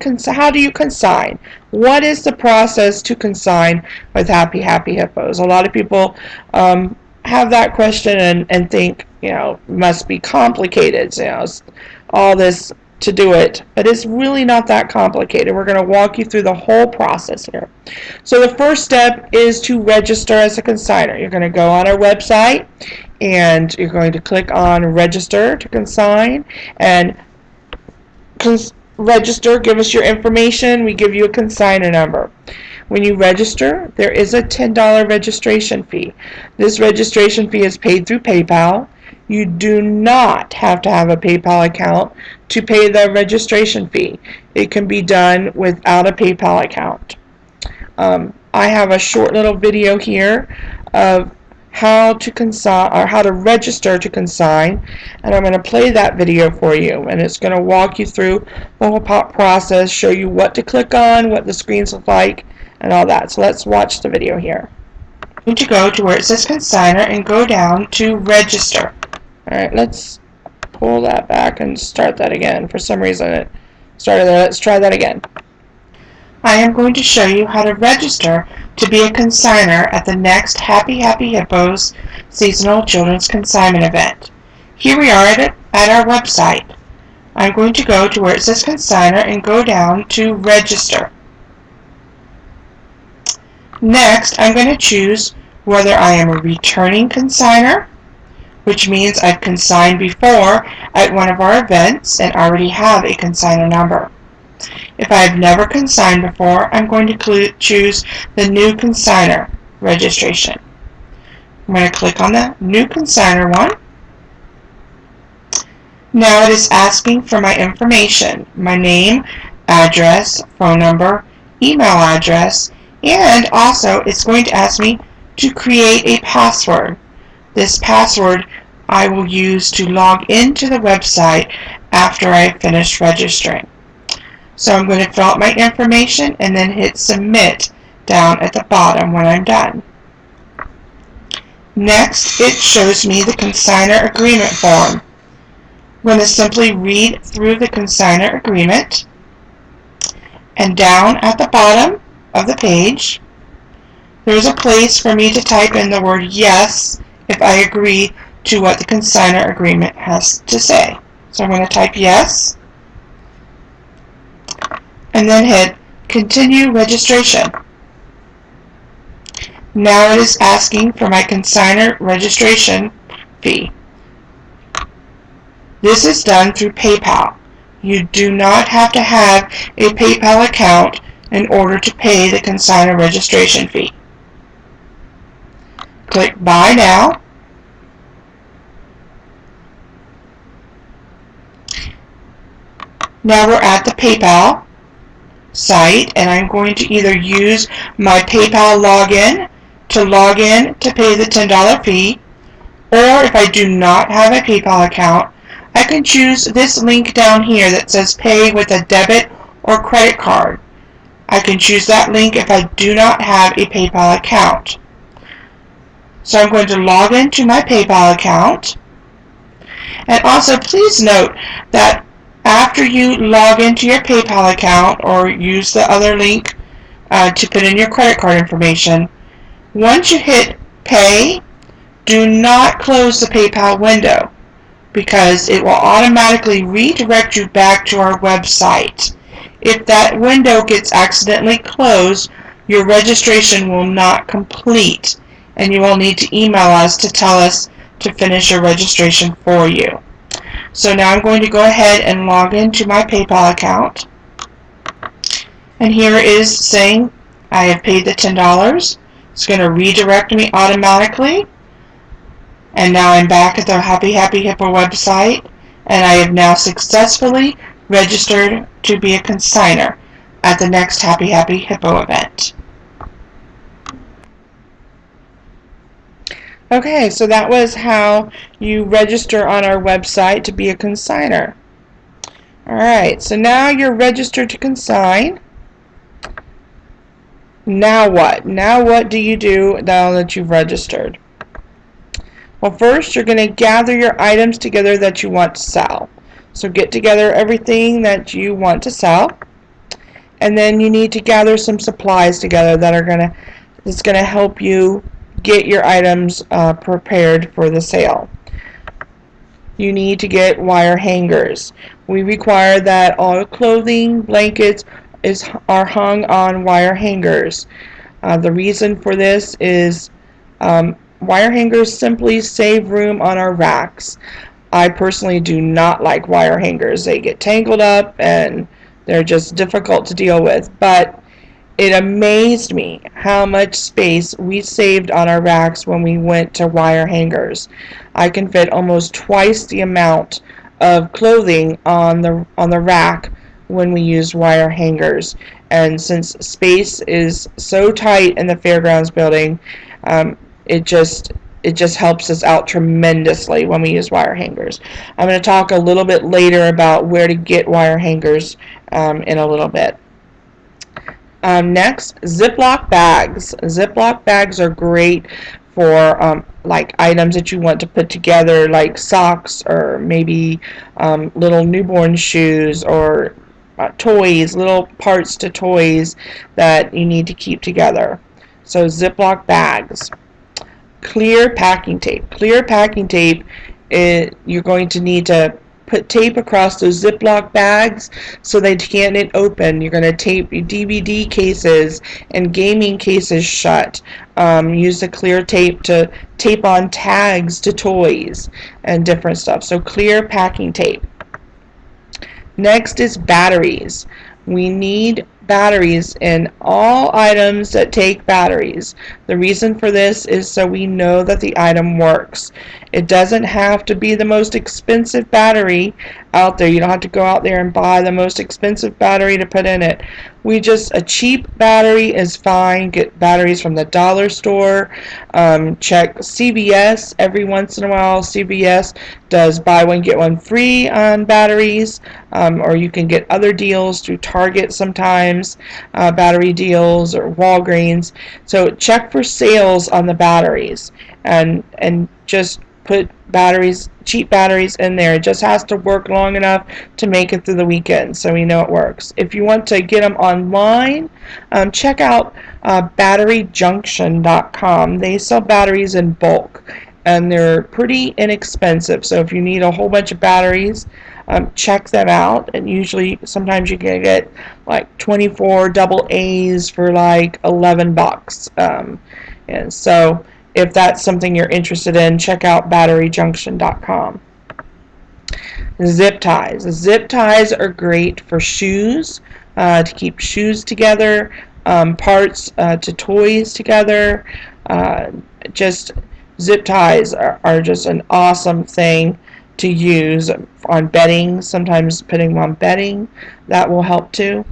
How do you consign? What is the process to consign with Happy Happy Hippos? A lot of people have that question and think, must be complicated, all this to do it, but it's really not that complicated. We're going to walk you through the whole process here. So the first step is to register as a consigner. You're going to go on our website and you're going to click on register to consign and register, give us your information, we give you a consigner number. When you register, there is a $10 registration fee. This registration fee is paid through PayPal. You do not have to have a PayPal account to pay the registration fee. It can be done without a PayPal account. I have a short little video here of how to consign or how to register to consign, and I'm going to play that video for you, and it's going to walk you through the whole process, show you what to click on, what the screens look like, and all that. So let's watch the video here. I'm going to go to where it says consigner and go down to register. Alright, let's pull that back and start that again. For some reason it started there. Let's try that again. I am going to show you how to register to be a consigner at the next Happy Happy Hippos Seasonal Children's Consignment event. Here we are at our website. I'm going to go to where it says consigner and go down to register. Next, I'm going to choose whether I am a returning consigner, which means I've consigned before at one of our events and already have a consigner number. If I have never consigned before, I'm going to choose the new consigner registration. I'm going to click on the new consigner one. Now it is asking for my information, my name, address, phone number, email address, and also it's going to ask me to create a password. This password I will use to log into the website after I finish registering. So I'm going to fill out my information and then hit submit down at the bottom when I'm done. Next, it shows me the consigner agreement form. I'm going to simply read through the consigner agreement, and down at the bottom of the page there's a place for me to type in the word yes if I agree to what the consigner agreement has to say. So I'm going to type yes and then hit continue registration. Now it is asking for my consigner registration fee. This is done through PayPal. You do not have to have a PayPal account in order to pay the consigner registration fee. Click Buy Now. Now we're at the PayPal site, and I'm going to either use my PayPal login to pay the $10 fee, or if I do not have a PayPal account, I can choose this link down here that says pay with a debit or credit card. I can choose that link if I do not have a PayPal account. So I'm going to log into my PayPal account. And also please note that after you log into your PayPal account or use the other link to put in your credit card information, once you hit pay, do not close the PayPal window, because it will automatically redirect you back to our website. If that window gets accidentally closed, your registration will not complete, and you will need to email us to tell us to finish your registration for you. So now I'm going to go ahead and log into my PayPal account, and here it is saying I have paid the $10. It's going to redirect me automatically. And now I'm back at the Happy Happy Hippo website, and I have now successfully registered to be a consigner at the next Happy Happy Hippo event. Okay, so that was how you register on our website to be a consigner. Alright, so now you're registered to consign. Now what? Now what do you do now that you've registered? Well, first you're going to gather your items together that you want to sell. So get together everything that you want to sell. And then you need to gather some supplies together that's gonna help you get your items prepared for the sale. You need to get wire hangers. We require that all clothing, blankets are hung on wire hangers. The reason for this is wire hangers simply save room on our racks. I personally do not like wire hangers. They get tangled up and they're just difficult to deal with. But it amazed me how much space we saved on our racks when we went to wire hangers. I can fit almost twice the amount of clothing on the rack when we use wire hangers. And since space is so tight in the fairgrounds building, it just helps us out tremendously when we use wire hangers. I'm going to talk a little bit later about where to get wire hangers in a little bit. Next, Ziploc bags. Ziploc bags are great for like items that you want to put together, like socks or maybe little newborn shoes or toys, little parts to toys that you need to keep together. So Ziploc bags. Clear packing tape. Clear packing tape, you're going to need to put tape across those Ziploc bags so they can't get open. You're going to tape your DVD cases and gaming cases shut. Use the clear tape to tape on tags to toys and different stuff. So clear packing tape. Next is batteries. We need batteries in all items that take batteries. The reason for this is so we know that the item works. It doesn't have to be the most expensive battery out there. You don't have to go out there and buy the most expensive battery to put in it. A cheap battery is fine. Get batteries from the dollar store. Check CVS every once in a while. CVS does buy one get one free on batteries, or you can get other deals through Target sometimes, battery deals, or Walgreens. So check for sales on the batteries and just put cheap batteries in there. It just has to work long enough to make it through the weekend, so we know it works. If you want to get them online, check out batteryyunction.com. They sell batteries in bulk, and they're pretty inexpensive. So if you need a whole bunch of batteries, check them out. And usually, sometimes you can get like 24 double A's for like $11. And so if that's something you're interested in, check out batteryyunction.com. Zip ties. Zip ties are great for shoes, to keep shoes together, parts to toys together. Just zip ties are just an awesome thing to use on bedding. Sometimes putting them on bedding, that will help too.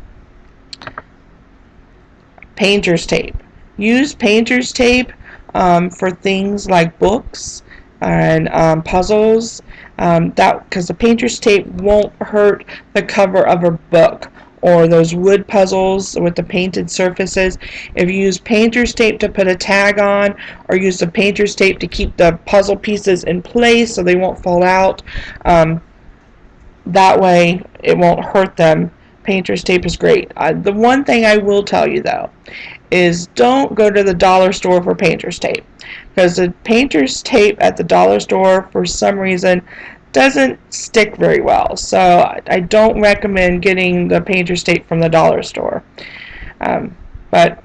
Painter's tape. Use painter's tape for things like books and puzzles, because the painter's tape won't hurt the cover of a book or those wood puzzles with the painted surfaces. If you use painter's tape to put a tag on, or use the painter's tape to keep the puzzle pieces in place so they won't fall out, that way it won't hurt them. Painter's tape is great. The one thing I will tell you though is don't go to the dollar store for painter's tape, because the painter's tape at the dollar store for some reason doesn't stick very well. So I don't recommend getting the painter's tape from the dollar store, but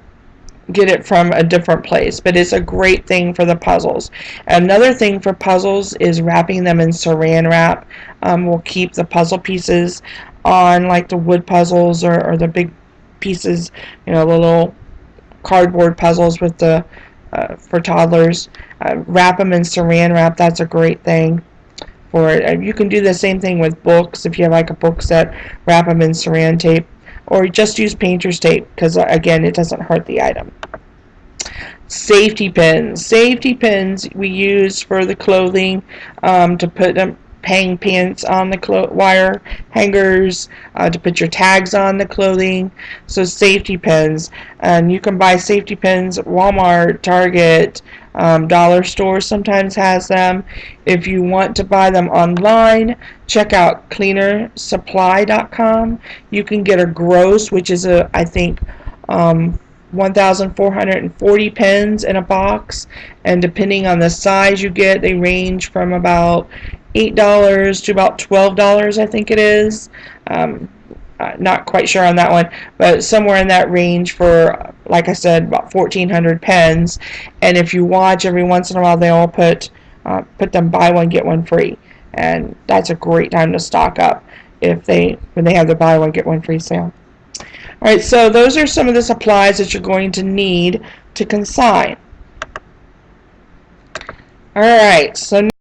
get it from a different place. But it's a great thing for the puzzles. Another thing for puzzles is wrapping them in saran wrap. Will keep the puzzle pieces on, like the wood puzzles or the big pieces, the little cardboard puzzles with the for toddlers. Wrap them in saran wrap. That's a great thing for it. You can do the same thing with books. If you have like a book set, wrap them in saran tape, or just use painter's tape, because again, it doesn't hurt the item. Safety pins. Safety pins we use for the clothing, to put them hang pins on the wire hangers, to put your tags on the clothing. So safety pins, and you can buy safety pins at Walmart, Target, dollar stores sometimes has them. If you want to buy them online, check out cleanersupply.com. You can get a gross, which is I think 1,440 pins in a box, and depending on the size you get, they range from about $8 to about $12, I think it is. Not quite sure on that one, but somewhere in that range for, like I said, about 1,400 pens. And if you watch, every once in a while they all put them buy one get one free, and that's a great time to stock up when they have the buy one get one free sale. All right, so those are some of the supplies that you're going to need to consign. All right, so